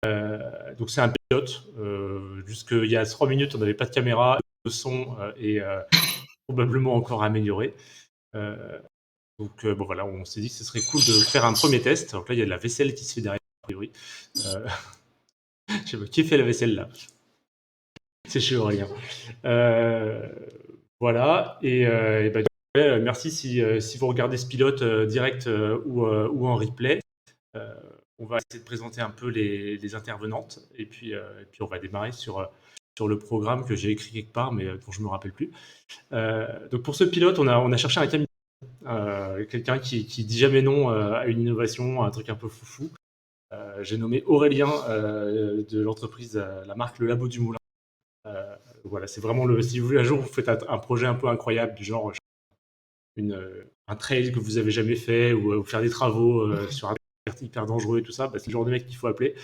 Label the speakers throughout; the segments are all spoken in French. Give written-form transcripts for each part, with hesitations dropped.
Speaker 1: Donc c'est un pilote. Jusqu'il y a 3 minutes, on n'avait pas de caméra, le son est probablement encore amélioré. Bon voilà, on s'est dit que ce serait cool de faire un premier test. Donc là, il y a de la vaisselle qui se fait derrière, a priori. Je sais pas, qui fait la vaisselle là? C'est chez Aurélien. Voilà, et bah, merci si vous regardez ce pilote direct ou en replay. On va essayer de présenter un peu les intervenantes et puis on va démarrer sur le programme que j'ai écrit quelque part mais dont je ne me rappelle plus. Donc pour ce pilote, on a cherché un camion, quelqu'un qui dit jamais non à une innovation, à un truc un peu foufou. J'ai nommé Aurélien de l'entreprise, la marque Le Labo du Moulin. Voilà, c'est vraiment si vous voulez un jour vous faites un projet un peu incroyable du genre un trail que vous avez jamais fait ou faire des travaux sur un truc hyper dangereux et tout ça, bah, c'est le genre de mec qu'il faut appeler,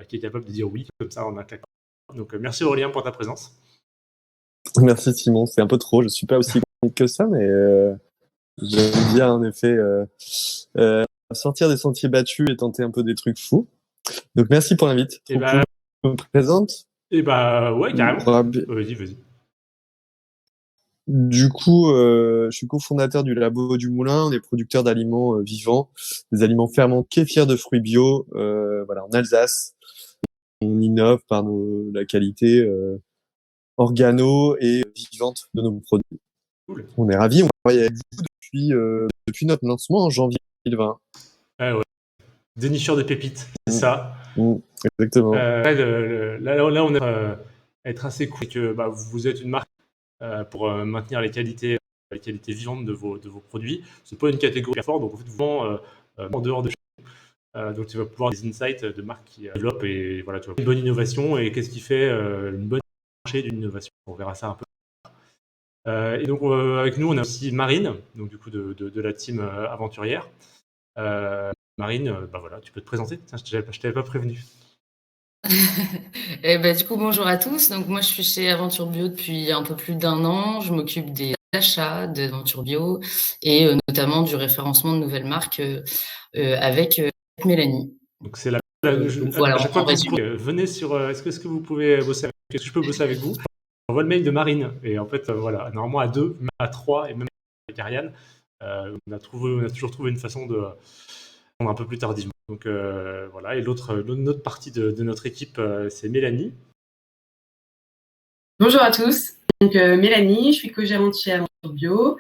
Speaker 1: qui est capable de dire oui comme ça en un claquement. Donc merci Aurélien pour ta présence.
Speaker 2: Merci Simon, c'est un peu trop, je suis pas aussi bon que ça, mais j'aime bien en effet sortir des sentiers battus et tenter un peu des trucs fous. Donc merci pour l'invite.
Speaker 1: Et
Speaker 2: Trop cool. Je me présente.
Speaker 1: Ouais, carrément. Vas-y.
Speaker 2: Du coup, je suis cofondateur du Labo du Moulin. On est producteur d'aliments vivants, des aliments fermentés, kéfir de fruits bio, voilà, en Alsace. On innove par la qualité organo et vivante de nos produits.
Speaker 1: Cool.
Speaker 2: On est ravis. On travaille avec vous depuis notre lancement en janvier 2020.
Speaker 1: Ouais. Dénicheur de pépites, c'est ça.
Speaker 2: Exactement.
Speaker 1: Là, on est être assez cool, c'est que vous êtes une marque pour maintenir les qualités vivantes de vos produits. C'est pas une catégorie forte, donc en fait, vous vendez en dehors de chez vous. Donc tu vas pouvoir avoir des insights de marques qui développent et voilà, tu vois, une bonne innovation et qu'est-ce qui fait une bonne marché d'une innovation. On verra ça un peu. Et donc avec nous, on a aussi Marine, donc du coup de la team aventurière. Marine, voilà, tu peux te présenter. Tiens, je t'avais pas prévenu.
Speaker 3: Du coup, bonjour à tous. Donc, moi, je suis chez Aventure Bio depuis un peu plus d'1 an. Je m'occupe des achats d'Aventure Bio et notamment du référencement de nouvelles marques avec Mélanie.
Speaker 1: Donc, c'est
Speaker 3: voilà,
Speaker 1: à chaque fois
Speaker 3: en
Speaker 1: que vous
Speaker 3: résumé.
Speaker 1: venez sur. Est-ce que vous pouvez bosser est-ce que je peux bosser avec vous? On voit le mail de Marine. Et en fait, voilà, normalement à 2, même à 3, et même avec Ariane, on a toujours trouvé une façon de prendre un peu plus tardivement. Donc voilà. Et l'autre partie de notre équipe, c'est Mélanie.
Speaker 4: Bonjour à tous. Donc Mélanie, je suis co-gérante chez Aventure Bio.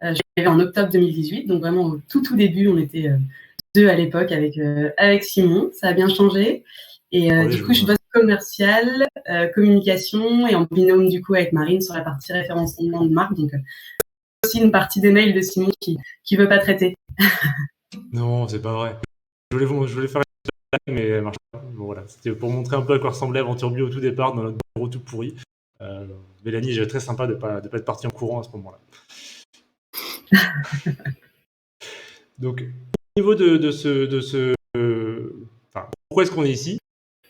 Speaker 4: Je suis arrivée en octobre 2018, donc vraiment au tout début, on était deux à l'époque avec Simon. Ça a bien changé. Et du coup, je bosse commercial, communication et en binôme du coup avec Marine sur la partie référencement de marque. Donc aussi une partie des mails de Simon qui veut pas traiter.
Speaker 1: Non, c'est pas vrai. Je voulais faire une blague, mais elle marche pas. Bon, voilà, c'était pour montrer un peu à quoi ressemblait Aventure Bio au tout départ dans notre bureau tout pourri. Mélanie, j'ai très sympa de pas être partie en courant à ce moment-là. Donc, au niveau de ce pourquoi est-ce qu'on est ici?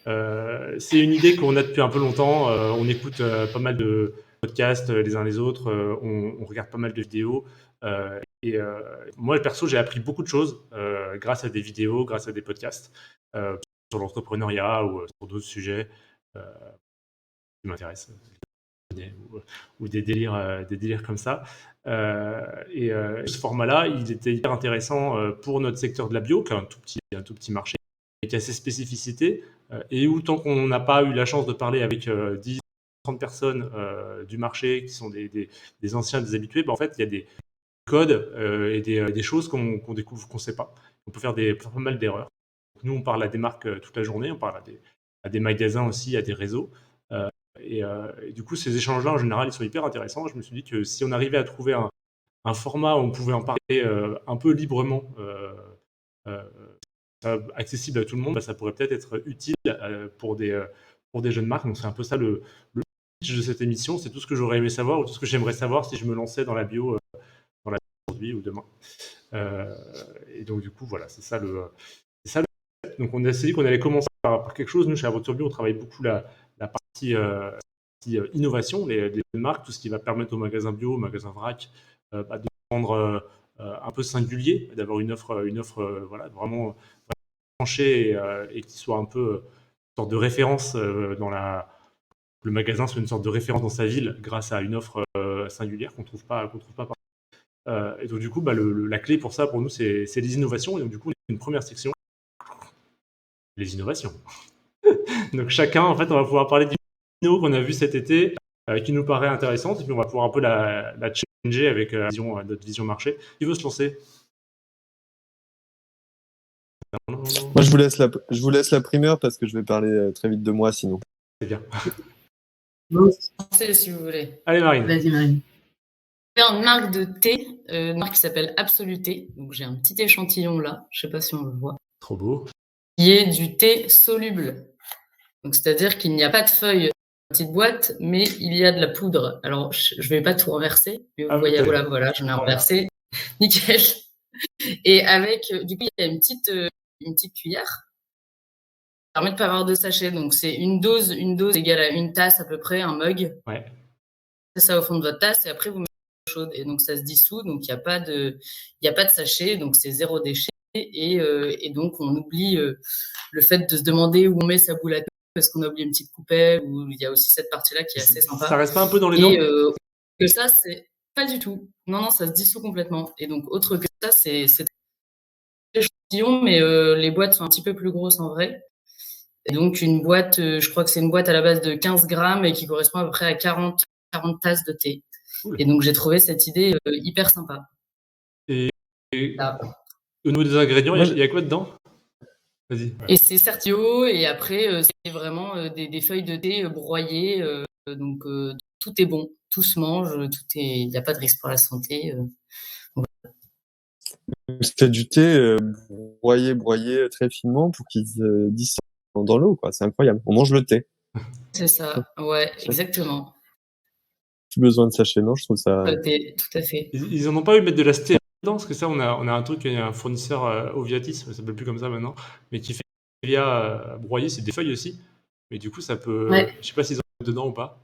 Speaker 1: C'est une idée qu'on a depuis un peu longtemps. On écoute pas mal de podcasts les uns les autres. On regarde pas mal de vidéos. Moi, perso, j'ai appris beaucoup de choses grâce à des vidéos, grâce à des podcasts sur l'entrepreneuriat ou sur d'autres sujets qui m'intéressent ou des délires comme ça. Ce format-là, il était hyper intéressant pour notre secteur de la bio, qui est un tout petit marché, et qui a ses spécificités, et où tant qu'on n'a pas eu la chance de parler avec 10, 30 personnes du marché qui sont des anciens, des habitués, en fait, il y a des codes et des choses qu'on découvre, qu'on ne sait pas. On peut faire pas mal d'erreurs. Nous, on parle à des marques toute la journée, on parle à des magasins aussi, à des réseaux. Et du coup, ces échanges-là, en général, ils sont hyper intéressants. Je me suis dit que si on arrivait à trouver un format où on pouvait en parler un peu librement, accessible à tout le monde, ça pourrait peut-être être utile pour des jeunes marques. Donc c'est un peu ça le pitch de cette émission. C'est tout ce que j'aurais aimé savoir ou tout ce que j'aimerais savoir si je me lançais dans la bio aujourd'hui ou demain. Et donc du coup, voilà, c'est ça le. Donc on a essayé qu'on allait commencer par quelque chose. Nous, chez Aventure Bio, on travaille beaucoup la partie innovation, les marques, tout ce qui va permettre aux magasins bio, aux magasins vrac, de rendre un peu singulier, d'avoir une offre voilà, vraiment tranchée et qui soit un peu sorte de référence le magasin soit une sorte de référence dans sa ville grâce à une offre singulière qu'on trouve pas partout. Et donc du coup, la clé pour ça, pour nous, c'est les innovations. Et donc du coup, une première section, les innovations. Donc chacun, en fait, on va pouvoir parler d'une inno qu'on a vu cet été, qui nous paraît intéressante, et puis on va pouvoir un peu la changer avec notre vision marché. Qui veut se lancer?
Speaker 2: Moi, je vous laisse la primeur parce que je vais parler très vite de moi sinon.
Speaker 1: C'est bien.
Speaker 3: Si vous voulez.
Speaker 1: Allez, Marine.
Speaker 4: Vas-y, Marine.
Speaker 3: J'ai une marque de thé, une marque qui s'appelle Absoluté. Donc j'ai un petit échantillon là, je sais pas si on le voit.
Speaker 1: Trop beau.
Speaker 3: Qui est du thé soluble. Donc c'est-à-dire qu'il n'y a pas de feuilles dans la petite boîte, mais il y a de la poudre. Alors je vais pas tout renverser, mais vous voyez, voilà, j'en ai renversé. Nickel. Et avec, du coup, il y a une petite cuillère. Ça permet de pas avoir de sachet. Donc c'est une dose égale à une tasse à peu près, un mug.
Speaker 1: Ouais.
Speaker 3: C'est ça au fond de votre tasse et après vous mettez l'eau chaude et donc ça se dissout. Donc il y a pas de sachet, donc c'est 0 déchet et donc on oublie le fait de se demander où on met sa boule à thé parce qu'on a oublié une petite coupelle, ou il y a aussi cette partie-là qui est assez sympa.
Speaker 1: Ça reste pas un peu dans les dents?
Speaker 3: Et que ça, c'est pas du tout. Non, ça se dissout complètement. Et donc, autre que ça, c'est échantillon, mais les boîtes sont un petit peu plus grosses en vrai. Et donc, une boîte, je crois que c'est une boîte à la base de 15 grammes et qui correspond à peu près à 40 tasses de thé. Cool. Et donc, j'ai trouvé cette idée hyper sympa.
Speaker 1: Et au niveau des ingrédients, il y a quoi dedans? Vas-y. Ouais.
Speaker 3: Et c'est certio, et après, c'est vraiment des feuilles de thé broyées. Donc, tout est bon, tout se mange, il n'y a pas de risque pour la santé.
Speaker 2: C'est du thé broyé très finement pour qu'il se dissolve dans l'eau, quoi. C'est incroyable. On mange le thé.
Speaker 3: C'est ça, ouais, exactement.
Speaker 2: Plus besoin de sachet, non? Je trouve ça.
Speaker 3: Le thé, tout à fait.
Speaker 1: Ils en ont pas eu mettre de la stevia dedans, parce que ça, on a un truc, il y a un fournisseur Oviatis, ça s'appelle plus comme ça maintenant, mais qui fait stevia broyé, c'est des feuilles aussi. Mais du coup, ça peut.
Speaker 3: Ouais.
Speaker 1: Je sais pas s'ils en mettent dedans ou pas.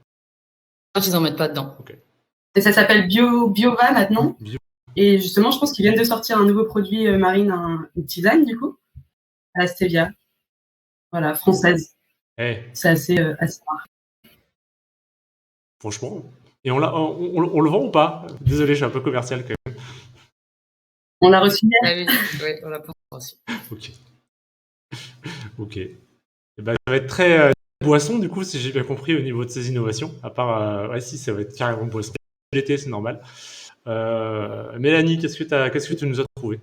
Speaker 3: Ils en mettent pas dedans.
Speaker 1: Okay.
Speaker 4: Et ça s'appelle Biova maintenant. Et justement, je pense qu'ils viennent de sortir un nouveau produit Marine, une tisane du coup, à la stevia. Voilà, française.
Speaker 1: Hey.
Speaker 4: C'est assez rare.
Speaker 1: Franchement. Et on le vend ou pas? Désolé, je suis un peu commercial quand même.
Speaker 4: On l'a reçu hier.
Speaker 3: Ah oui, on l'a pas reçu.
Speaker 1: Ok. Et ben, ça va être très boisson du coup, si j'ai bien compris au niveau de ces innovations. À part, si, ça va être carrément boisson. L'été, c'est normal. Mélanie, qu'est-ce que tu nous as trouvé?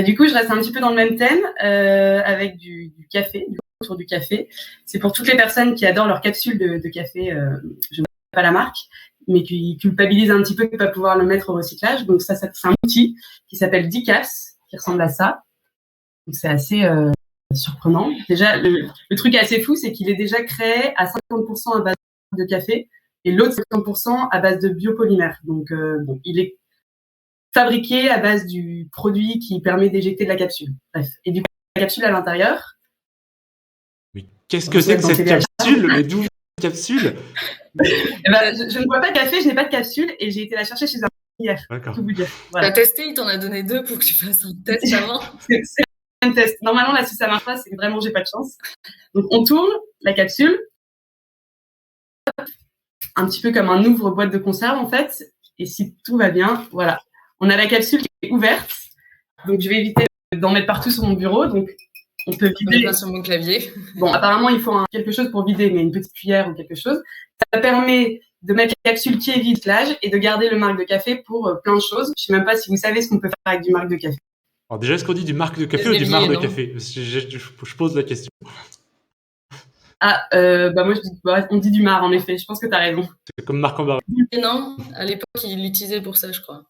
Speaker 4: Du coup, je reste un petit peu dans le même thème avec du café, autour du café. C'est pour toutes les personnes qui adorent leur capsule de café. Je ne sais pas la marque, mais qui culpabilisent un petit peu de ne pas pouvoir le mettre au recyclage. Donc ça c'est un outil qui s'appelle Decafs, qui ressemble à ça. Donc c'est assez surprenant. Déjà, le truc assez fou, c'est qu'il est déjà créé à 50% à base de café et l'autre 50% à base de biopolymère. Donc il est fabriqué à base du produit qui permet d'éjecter de la capsule. Bref. Et du coup, la capsule à l'intérieur.
Speaker 1: Mais qu'est-ce que c'est que cette capsule? Mais d'où cette capsule?
Speaker 4: Je ne bois pas de café, je n'ai pas de capsule et j'ai été la chercher chez un hier.
Speaker 1: D'accord.
Speaker 4: Tout vous dire. Voilà.
Speaker 3: T'as testé, il t'en a donné 2 pour que tu fasses un test avant.
Speaker 4: C'est un test. Normalement, là, si ça marche pas, c'est que vraiment j'ai pas de chance. Donc, on tourne la capsule, un petit peu comme un ouvre-boîte de conserve en fait. Et si tout va bien, voilà. On a la capsule qui est ouverte, donc je vais éviter d'en mettre partout sur mon bureau. Donc on peut vider.
Speaker 3: Sur mon clavier.
Speaker 4: Bon, apparemment il faut quelque chose pour vider, mais une petite cuillère ou quelque chose. Ça permet de mettre la capsule qui est vide et de garder le marc de café pour plein de choses. Je sais même pas si vous savez ce qu'on peut faire avec du marc de café.
Speaker 1: Alors déjà, est-ce qu'on dit du marc de café ou du marc de café? Je pose la question.
Speaker 4: Moi je dis, on dit du marc en effet. Je pense que tu as raison.
Speaker 1: C'est comme marc en barre.
Speaker 3: Non, à l'époque il l'utilisait pour ça, je crois.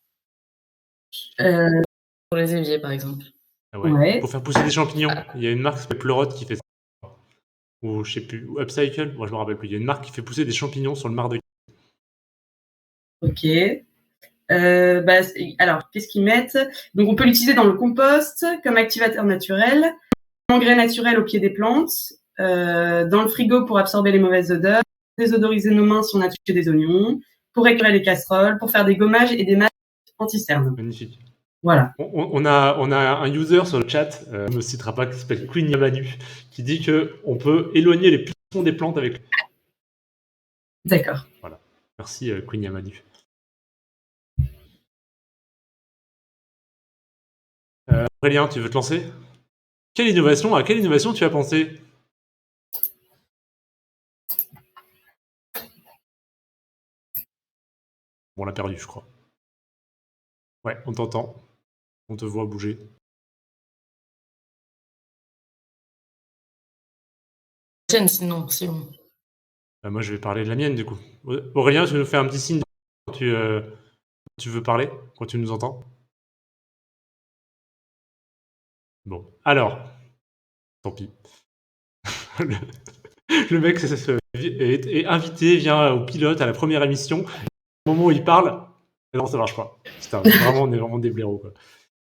Speaker 3: Pour les éviers, par exemple.
Speaker 1: Ah ouais. Pour faire pousser des champignons. Il y a une marque qui s'appelle Pleurote qui fait ça. Ou je sais plus, ou Upcycle, moi je me rappelle plus. Il y a une marque qui fait pousser des champignons sur le marc de
Speaker 4: café. Ok. Alors, qu'est-ce qu'ils mettent? Donc, on peut l'utiliser dans le compost comme activateur naturel, engrais naturel au pied des plantes, dans le frigo pour absorber les mauvaises odeurs, désodoriser nos mains si on a touché des oignons, pour éclairer les casseroles, pour faire des gommages et des masques anti-cernes.
Speaker 1: Magnifique.
Speaker 4: Voilà.
Speaker 1: On a un user sur le chat, on ne citera pas, qui s'appelle Queen Yamanu, qui dit qu'on peut éloigner les pucerons des plantes avec.
Speaker 4: D'accord.
Speaker 1: Voilà. Merci Queen Yamanu. Aurélien, tu veux te lancer ? À quelle innovation tu as pensé ? Bon, on l'a perdu, je crois. Ouais, on t'entend. On te voit bouger.
Speaker 3: Sinon, c'est bon.
Speaker 1: Moi, je vais parler de la mienne, du coup. Aurélien, tu nous fais un petit signe quand tu veux parler, quand tu nous entends. Bon, alors, tant pis. Le mec est invité, vient au pilote à la première émission. Au moment où il parle, non, ça marche pas. Putain, on est vraiment des blaireaux, quoi.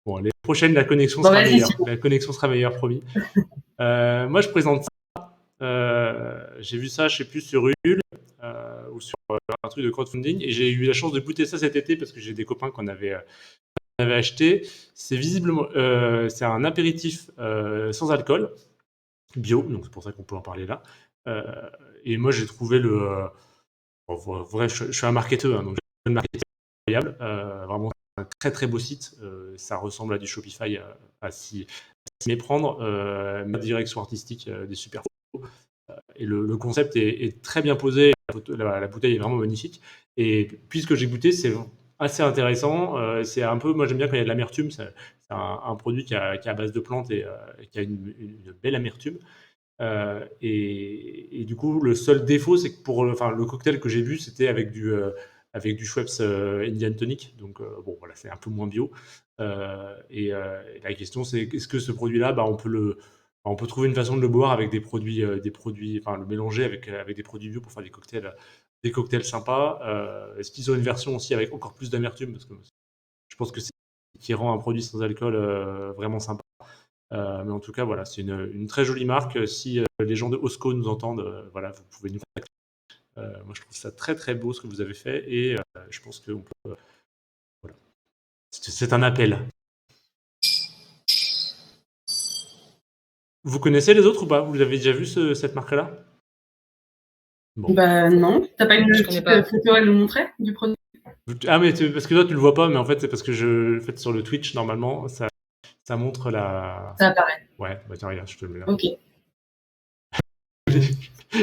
Speaker 1: Bon, les prochaines, la connexion sera meilleure. La connexion sera meilleure, promis. Moi, je présente ça. J'ai vu ça, je sais plus, sur Ulule ou sur un truc de crowdfunding. Et j'ai eu la chance de goûter ça cet été parce que j'ai des copains qu'on avait acheté. C'est visiblement, c'est un apéritif sans alcool, bio, donc c'est pour ça qu'on peut en parler là. Et moi, j'ai trouvé vrai, je suis un marketeur, hein, donc j'ai le marketing incroyable. Vraiment, un très très beau site. Ça ressemble à du Shopify à s'y méprendre. Ma direction artistique, des super photos. Et le concept est très bien posé. La bouteille est vraiment magnifique. Et puisque j'ai goûté, c'est assez intéressant. C'est un peu, moi j'aime bien quand il y a de l'amertume. C'est un produit qui est à base de plantes et qui a une belle amertume. Et du coup, le seul défaut, c'est que pour le cocktail que j'ai bu, c'était avec du Schweppes Indian Tonic. Donc, bon, voilà, c'est un peu moins bio. Et la question, c'est est-ce que ce produit-là, on peut trouver une façon de le boire avec des produits, enfin, le mélanger avec des produits bio pour faire des cocktails sympas. Est-ce qu'ils ont une version aussi avec encore plus d'amertume? Parce que je pense que c'est ce qui rend un produit sans alcool vraiment sympa. Mais en tout cas, voilà, c'est une très jolie marque. Si les gens de Osco nous entendent, voilà, vous pouvez nous contacter. Moi, je trouve ça très très beau ce que vous avez fait et je pense qu'on peut. Voilà. C'est un appel. Vous connaissez les autres ou pas? Vous avez déjà vu cette marque-là?
Speaker 4: Bon. Bah non. T'as pas une petite photo à nous montrer du produit?
Speaker 1: Ah, mais parce que toi, tu le vois pas, mais en fait, c'est parce que sur le Twitch, normalement, ça montre la.
Speaker 4: Ça apparaît.
Speaker 1: Ouais, bah tiens, regarde, je te le mets là.
Speaker 4: Ok.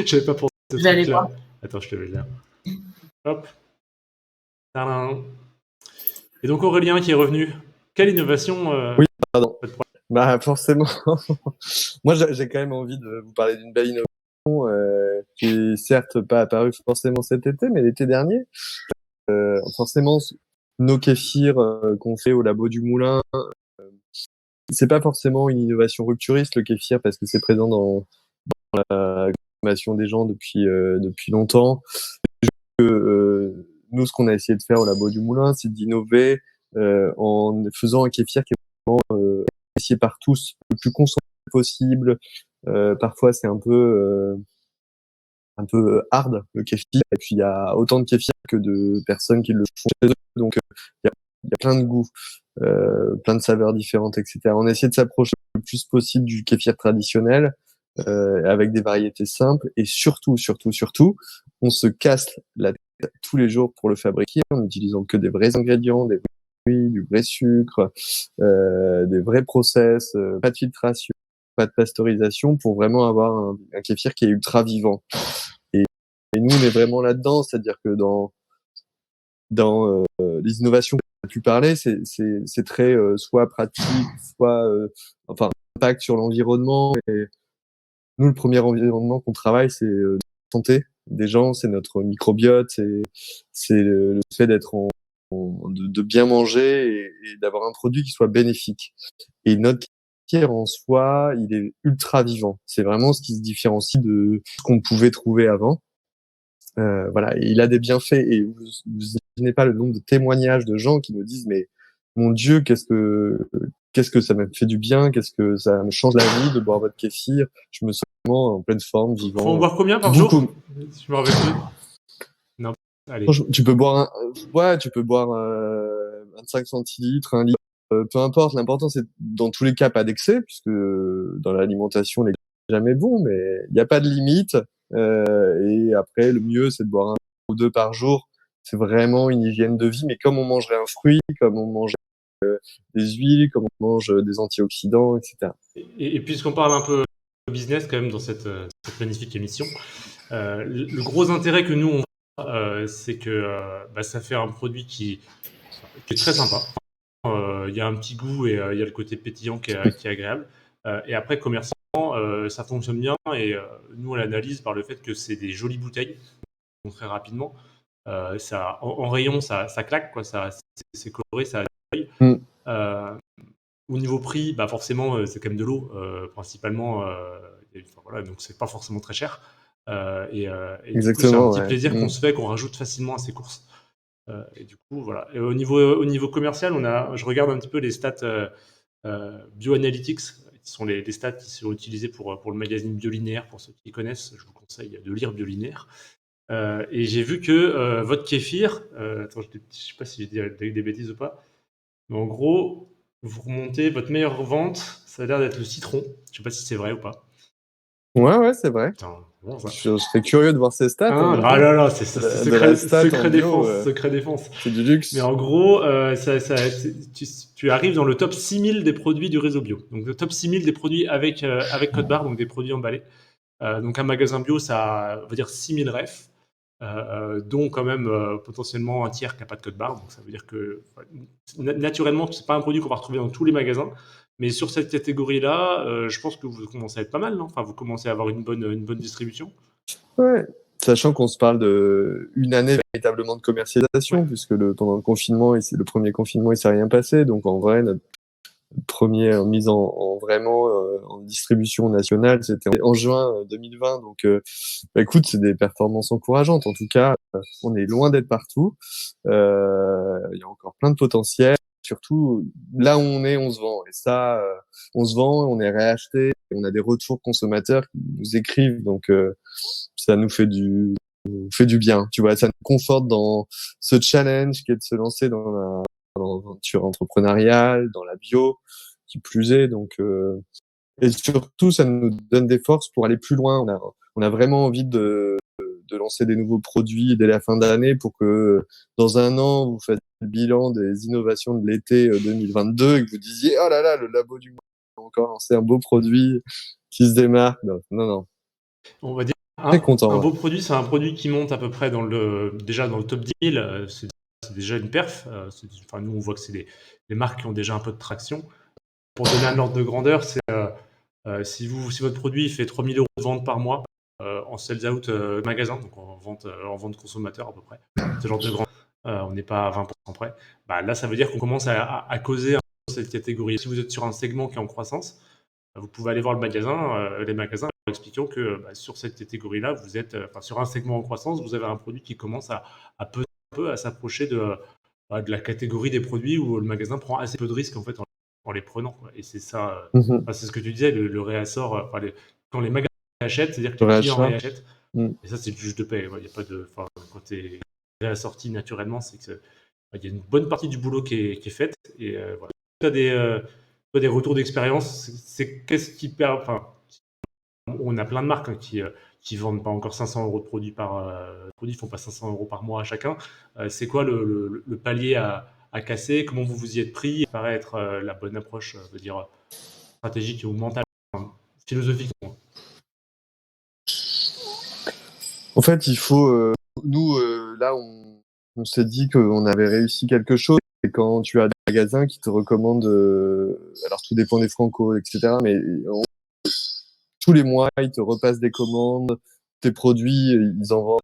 Speaker 1: J'avais pas pensé à ce
Speaker 4: Je vais aller
Speaker 1: truc-là.
Speaker 4: voir.
Speaker 1: Attends, je te mets là. Hop. Tadam. Et donc Aurélien qui est revenu. Quelle innovation
Speaker 2: Oui, pardon. Bah forcément. Moi, j'ai quand même envie de vous parler d'une belle innovation qui est certes pas apparue forcément cet été, mais l'été dernier. Forcément, nos kéfirs qu'on fait au labo du Moulin, c'est pas forcément une innovation rupturiste le kéfir parce que c'est présent dans la consommation des gens depuis longtemps. Nous, ce qu'on a essayé de faire au labo du Moulin, c'est d'innover en faisant un kéfir qui est vraiment apprécié par tous, le plus concentré possible. Parfois, c'est un peu hard le kéfir, et puis il y a autant de kéfir que de personnes qui le font chez eux, donc il y a plein de goûts, plein de saveurs différentes, etc. On a essayé de s'approcher le plus possible du kéfir traditionnel, avec des variétés simples, et surtout, on se casse la tête tous les jours pour le fabriquer en n'utilisant que des vrais ingrédients, des vrais fruits, du vrai sucre, des vrais process, pas de filtration, pas de pasteurisation, pour vraiment avoir un kéfir qui est ultra vivant. Et nous, on est vraiment là-dedans, c'est-à-dire que dans les innovations qu'on a pu parler, c'est très soit pratique, soit enfin impact sur l'environnement. Et nous, le premier environnement qu'on travaille, c'est la santé des gens, c'est notre microbiote, c'est le fait d'être de bien manger et d'avoir un produit qui soit bénéfique. Et notre kéfir en soi, il est ultra vivant. C'est vraiment ce qui se différencie de ce qu'on pouvait trouver avant. Voilà, et il a des bienfaits et vous imaginez pas le nombre de témoignages de gens qui nous disent mais mon Dieu, qu'est-ce que ça me fait du bien, qu'est-ce que ça me change la vie de boire votre kéfir, je me sens vraiment en pleine forme, vivant.
Speaker 1: Faut en boire combien par jour? Je me rappelle plus. Non, allez.
Speaker 2: Tu peux boire 25 centilitres, 1 litre peu importe, l'important c'est dans tous les cas pas d'excès, puisque dans l'alimentation, l'excès n'est jamais bon, mais il n'y a pas de limite. Et après, le mieux, c'est de boire un ou deux par jour. C'est vraiment une hygiène de vie, mais comme on mangerait un fruit, comme on mangerait des huiles, comme on mange des antioxydants, etc.
Speaker 1: Et puisqu'on parle un peu business quand même dans cette magnifique émission, le gros intérêt que nous on voit, c'est que ça fait un produit qui est très sympa. Il y a un petit goût et il y a le côté pétillant qui est agréable. Et après, commercialement, ça fonctionne bien et nous on l'analyse par le fait que c'est des jolies bouteilles, donc très rapidement. En rayon, ça claque, quoi. C'est coloré, ça a des feuilles.
Speaker 2: Mm.
Speaker 1: Au niveau prix, forcément, c'est quand même de l'eau, principalement. Voilà, donc c'est pas forcément très cher. Et du coup, c'est un petit plaisir qu'on se fait, qu'on rajoute facilement à ses courses. Et du coup, voilà. Et au niveau commercial, je regarde un petit peu les stats BioAnalytics, qui sont les stats qui sont utilisés pour le magazine Biolinéaire. Pour ceux qui connaissent, je vous conseille de lire Biolinéaire. Et j'ai vu que votre kéfir, attends, je sais pas si je dis des bêtises ou pas, mais en gros, vous remontez votre meilleure vente, ça a l'air d'être le citron. Je sais pas si c'est vrai ou pas.
Speaker 2: Ouais, c'est vrai.
Speaker 1: Putain, bon, ça.
Speaker 2: Je serais curieux de voir ces stats.
Speaker 1: Là, c'est secret défense. Secret défense.
Speaker 2: C'est du luxe.
Speaker 1: Mais en gros, tu arrives dans le top 6000 des produits du réseau bio. Donc, le top 6000 des produits avec code barre, donc des produits emballés. Donc, un magasin bio, ça veut dire 6000 refs. Dont quand même potentiellement un tiers qui n'a pas de code barre. Donc ça veut dire que naturellement, c'est pas un produit qu'on va retrouver dans tous les magasins. Mais sur cette catégorie-là, je pense que vous commencez à être pas mal, non? Enfin, vous commencez à avoir une bonne distribution.
Speaker 2: Ouais. Sachant qu'on se parle de une année véritablement de commercialisation, puisque pendant le confinement, le premier confinement, il s'est rien passé. Donc en vrai, notre première mise vraiment en distribution nationale, c'était en juin 2020. Donc écoute, c'est des performances encourageantes. En tout cas, on est loin d'être partout. Il y a encore plein de potentiel. Surtout, là où on se vend. Et ça, on se vend, on est réacheté, on a des retours consommateurs qui nous écrivent. Donc ça nous fait du bien. Tu vois, ça nous conforte dans ce challenge qui est de se lancer dans l'aventure entrepreneuriale, dans la bio, qui plus est. Donc, et surtout, ça nous donne des forces pour aller plus loin. On a vraiment envie de lancer des nouveaux produits dès la fin d'année pour que dans un an, vous fassiez le bilan des innovations de l'été 2022 et que vous disiez, oh là là, le labo du mois a encore lancé un beau produit qui se démarque. Non.
Speaker 1: On va dire
Speaker 2: Très content.
Speaker 1: Un beau produit, c'est un produit qui monte à peu près déjà dans le top 10 000. C'est déjà une perf. Nous, on voit que c'est des marques qui ont déjà un peu de traction. Pour donner un ordre de grandeur, c'est si votre produit fait 3 000 € de vente par mois en sales out magasin, donc en vente consommateur à peu près, ce genre de grandeur, on n'est pas à 20% près. Là, ça veut dire qu'on commence à causer un peu cette catégorie. Si vous êtes sur un segment qui est en croissance, vous pouvez aller voir les magasins en expliquant que sur cette catégorie-là, vous êtes sur un segment en croissance, vous avez un produit qui commence à peu à peu à s'approcher de la catégorie des produits où le magasin prend assez peu de risques en fait en les prenant, quoi. Et c'est ça, c'est ce que tu disais, le réassort, quand les magasins achètent, c'est-à-dire que les clients réachètent. Et ça, c'est le juge de paix. Il y a pas de, quand tu es réassorti naturellement, c'est que il y a une bonne partie du boulot qui est faite. Et voilà. Tu as des retours d'expérience. Qu'est-ce qui perd, on a plein de marques qui vendent pas encore 500 € de produits produits, font pas 500 € par mois à chacun. C'est quoi le palier à casser? Comment vous vous y êtes pris? Ça paraît être la bonne approche, je veux dire, stratégique ou mentale, philosophiquement.
Speaker 2: En fait, il faut... nous, là, on s'est dit qu'on avait réussi quelque chose. Et quand tu as des magasins qui te recommandent... alors, tout dépend des francos, etc. Mais tous les mois, ils te repassent des commandes. Tes produits, ils en vendent...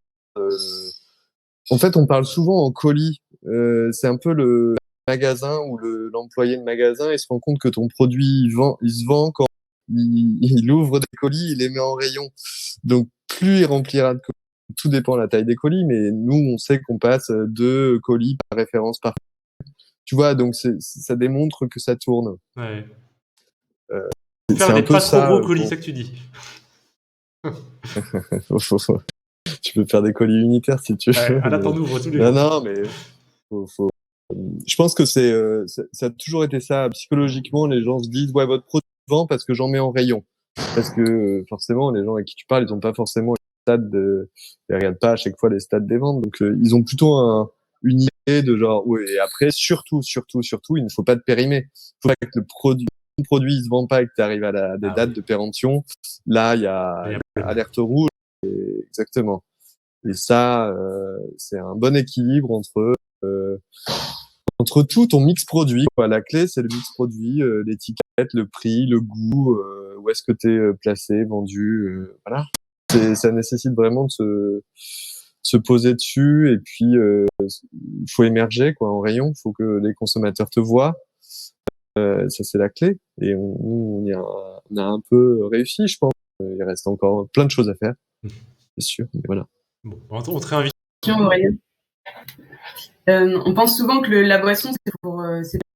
Speaker 2: En fait, on parle souvent en colis. C'est un peu le magasin ou l'employé de magasin, il se rend compte que ton produit, il se vend quand il ouvre des colis, il les met en rayon. Donc, plus il remplira de colis, tout dépend de la taille des colis, mais nous, on sait qu'on passe 2 colis par référence par. Tu vois, donc ça démontre que ça tourne.
Speaker 1: Ouais.
Speaker 2: C'est un peu
Speaker 1: pas
Speaker 2: ça.
Speaker 1: Trop gros colis, ça que tu dis.
Speaker 2: Tu peux faire des colis unitaires si tu veux.
Speaker 1: Là, t'en ouvres tous les jours.
Speaker 2: Non, mais faut Je pense que ça a toujours été ça. Psychologiquement, les gens se disent, ouais, votre produit vend parce que j'en mets en rayon. Parce que forcément, les gens avec qui tu parles, ils ont pas forcément les stades ils regardent pas à chaque fois les stades des ventes. Donc, ils ont plutôt une idée de genre, ouais, et après, surtout, il ne faut pas te périmer. Il faut pas que ton produit, il se vend pas et que tu arrives à des dates de péremption. Là, il y a alerte rouge. Exactement. Et ça, c'est un bon équilibre entre tout ton mix produit, quoi. La clé, c'est le mix produit, l'étiquette, le prix, le goût, où est-ce que tu es placé, vendu, voilà. Ça nécessite vraiment de se poser dessus et puis il faut émerger quoi en rayon, il faut que les consommateurs te voient. Ça c'est la clé et on a un peu réussi, je pense. Il reste encore plein de choses à faire, c'est sûr, mais voilà.
Speaker 1: Bon, on te réinvite.
Speaker 4: On pense souvent que la boisson c'est pour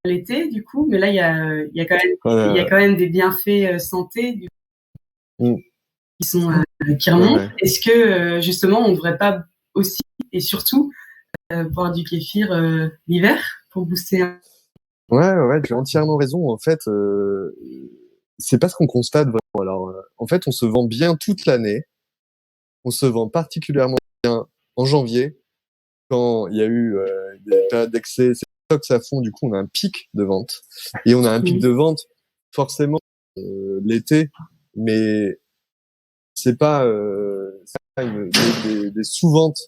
Speaker 4: l'été du coup, mais là il y a quand même des bienfaits santé du coup, qui remontent. Ouais. Est-ce que justement on ne devrait pas aussi et surtout boire du kéfir l'hiver pour booster
Speaker 2: Ouais, tu as entièrement raison. En fait, c'est pas ce qu'on constate vraiment. Alors, en fait, on se vend bien toute l'année. On se vend particulièrement bien en janvier, quand il y a eu des périodes d'excès, c'est stocks à fond, du coup on a un pic de vente. Et on a un pic de vente forcément l'été, mais c'est pas des sous-ventes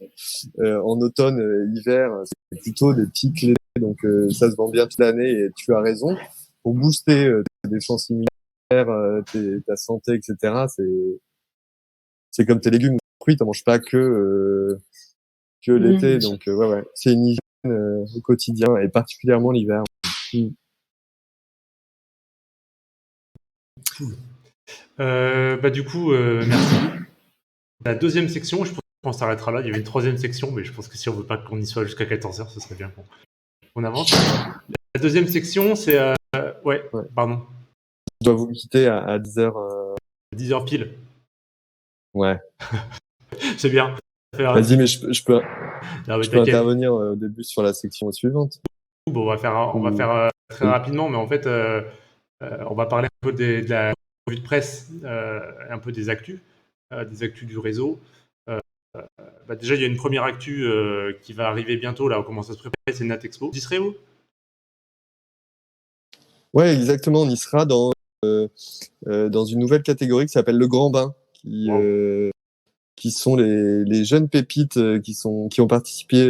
Speaker 2: en automne, hiver, c'est plutôt des pics l'été, donc ça se vend bien toute l'année et tu as raison. Pour booster tes défenses immunitaires, ta santé, etc., c'est comme tes légumes ou tes fruits, t'en manges pas que l'été, donc ouais, c'est une hygiène au quotidien et particulièrement l'hiver.
Speaker 1: Du coup, merci. La deuxième section, je pense qu'on s'arrêtera là. Il y avait une troisième section, mais je pense que si on veut pas qu'on y soit jusqu'à 14h, ce serait bien qu'on avance. La deuxième section, c'est ouais, pardon.
Speaker 2: Je dois vous quitter à 10h.
Speaker 1: 10h pile.
Speaker 2: Ouais.
Speaker 1: C'est bien.
Speaker 2: Vas-y, mais je peux intervenir au début sur la section suivante.
Speaker 1: Bon, on va faire très rapidement, mais en fait, on va parler un peu de la revue de presse, un peu des actus du réseau. Déjà, il y a une première actu qui va arriver bientôt. Là, on commence à se préparer, c'est Natexpo. Vous y serez où?
Speaker 2: Ouais, exactement. On y sera dans une nouvelle catégorie qui s'appelle le Grand Bain, qui sont les jeunes pépites qui ont participé.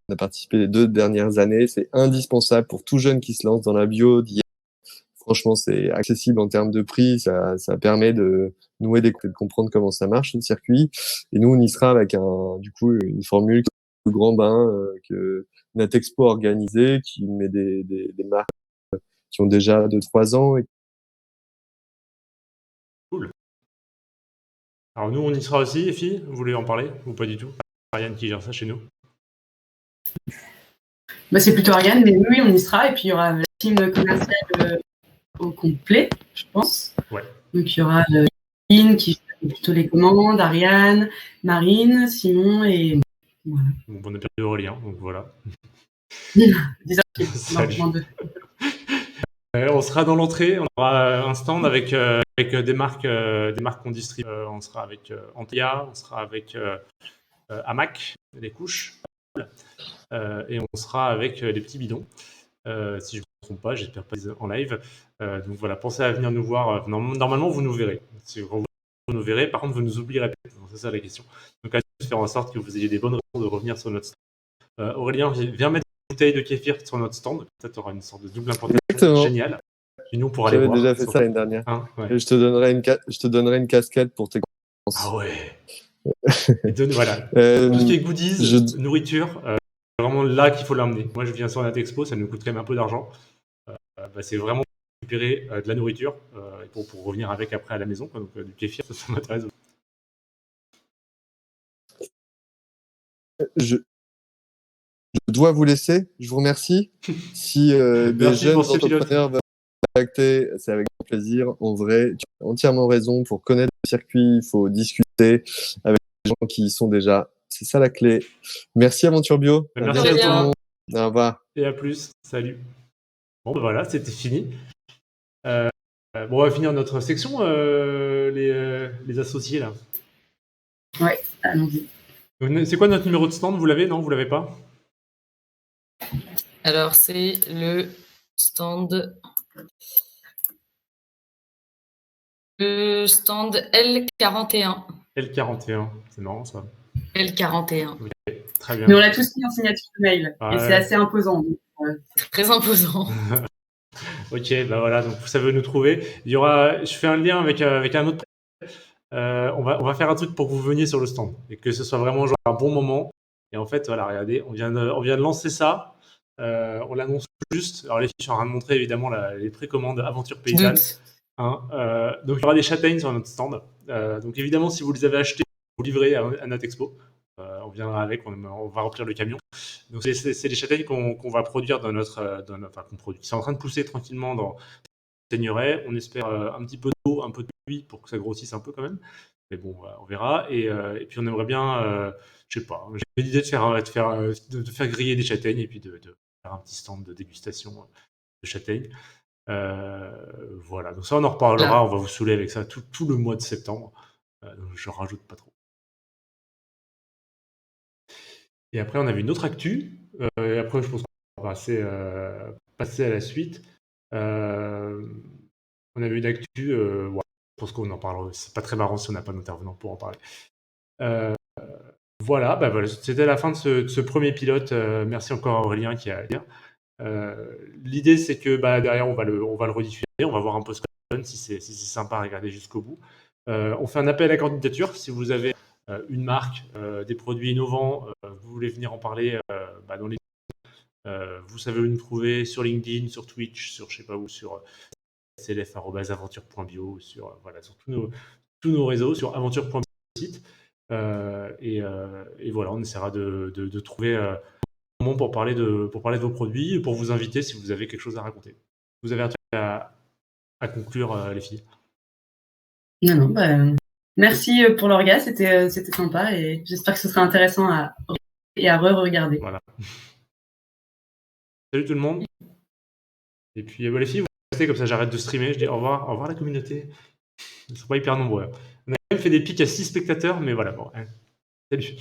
Speaker 2: On a participé les 2 dernières années. C'est indispensable pour tout jeune qui se lance dans la bio. Franchement, c'est accessible en termes de prix. Ça permet de nouer de comprendre comment ça marche le circuit. Et nous, on y sera avec une formule de Grand Bain que Natexpo a organisé, qui met des marques qui ont déjà 2-3 ans.
Speaker 1: Cool. Alors nous, on y sera aussi, les filles. Vous voulez en parler ou pas du tout? Ariane qui gère ça chez nous.
Speaker 4: C'est plutôt Ariane, mais oui, on y sera. Et puis il y aura la team commerciale au complet, je pense.
Speaker 1: Ouais.
Speaker 4: Donc il y aura Lynn qui fait plutôt les commandes, Ariane, Marine, Simon et voilà.
Speaker 1: Donc on a perdu Aurélien, donc voilà.
Speaker 4: 10h pile.
Speaker 1: On sera dans l'entrée, on aura un stand avec des marques qu'on distribue. On sera avec Antia, on sera avec Hamac, les couches, et on sera avec les petits bidons. Si je ne me trompe pas, j'espère pas en live. Donc voilà, pensez à venir nous voir. Normalement, vous nous verrez. Si vous nous verrez, par contre, vous nous oublierez peut-être. C'est ça la question. Donc, à faire en sorte que vous ayez des bonnes raisons de revenir sur notre stand. Aurélien, viens mettre une bouteille de kéfir sur notre stand. Peut-être tu auras une sorte de double implantation géniale. Et nous, pour aller voir.
Speaker 2: J'avais déjà fait ça l'année dernière.
Speaker 1: Hein, ouais.
Speaker 2: Et je te donnerai une casquette pour tes conférences.
Speaker 1: Ah ouais. Voilà. Tout ce qui est goodies, nourriture, vraiment là qu'il faut l'emmener. Moi, je viens sur Natexpo, ça nous coûte quand même un peu d'argent. C'est vraiment pour récupérer de la nourriture et pour revenir avec après à la maison. Quoi. Donc, du kéfir, ça m'intéresse.
Speaker 2: Je dois vous laisser. Je vous remercie. Si des jeunes entrepreneurs veulent contacter, c'est avec grand plaisir. En vrai, tu as entièrement raison. Pour connaître le circuit, il faut discuter avec les gens qui y sont déjà. C'est ça la clé. Merci Aventure Bio.
Speaker 1: Merci à toi.
Speaker 2: Au revoir.
Speaker 1: Et à plus. Salut. Bon, ben voilà, c'était fini. Bon, on va finir notre section, les associés, là.
Speaker 4: Ouais, allons-y.
Speaker 1: Donc, c'est quoi notre numéro de stand? Vous l'avez? Non, vous l'avez pas?
Speaker 3: Alors, c'est le stand L41.
Speaker 1: L41. C'est marrant, ça.
Speaker 3: L41.
Speaker 1: Très bien.
Speaker 4: Mais on l'a tous mis en signature de mail. Et c'est
Speaker 1: Ouais.
Speaker 4: assez imposant. Donc,
Speaker 3: Très imposant.
Speaker 1: Ok, bah voilà, donc vous savez où nous trouver. Il y aura, je fais un lien avec un autre. On va faire un truc pour que vous veniez sur le stand et que ce soit vraiment genre un bon moment. Et en fait, voilà, regardez, on vient de lancer ça. On l'annonce juste. Alors les filles, je suis en train de montrer évidemment les précommandes Aventure Paysanne.
Speaker 3: Doute.
Speaker 1: Hein, donc il y aura des châtaignes sur notre stand. Donc évidemment, si vous les avez achetées, vous livrez à notre expo. On viendra avec, on va remplir le camion. Donc c'est les châtaignes qu'on va produire enfin qu'on produit, qui sont en train de pousser tranquillement dans Seigneuret. On espère un petit peu d'eau, un peu de pluie pour que ça grossisse un peu quand même. Mais bon, on verra. Et puis on aimerait bien, je sais pas, j'ai l'idée de faire griller des châtaignes et puis de faire un petit stand de dégustation de châtaignes. Voilà, donc ça on en reparlera,
Speaker 3: Là.
Speaker 1: on va vous saouler avec ça tout le mois de septembre. Donc je rajoute pas trop. Et après on avait une autre actu, et après je pense qu'on va passer à la suite. On avait une actu, ouais, je pense qu'on en parlera, c'est pas très marrant si on n'a pas d'intervenant pour en parler. Voilà, bah voilà, c'était la fin de ce premier pilote. Merci encore à Aurélien qui a dire. L'idée c'est que bah, derrière on va le rediffuser, on va voir un peu ce que ça donne, si c'est sympa à regarder jusqu'au bout. On fait un appel à candidature si vous avez une marque, des produits innovants, vous voulez venir en parler bah, dans les vous savez où nous trouver sur LinkedIn, sur Twitch, sur je sais pas où, sur slf@aventure.bio, sur voilà, sur tous nos réseaux, sur aventure.bio site. Et voilà, on essaiera de trouver un moment pour parler de vos produits, pour vous inviter si vous avez quelque chose à raconter. Vous avez un truc à conclure, les filles?
Speaker 4: non, non, bah, merci pour l'orga, c'était sympa et j'espère que ce sera intéressant à re-regarder.
Speaker 1: Voilà. Salut tout le monde. Et puis les filles, vous restez comme ça, j'arrête de streamer, je dis au revoir la communauté. Ils ne sont pas hyper nombreux. On a même fait des pics à 6 spectateurs, mais voilà, bon. Salut.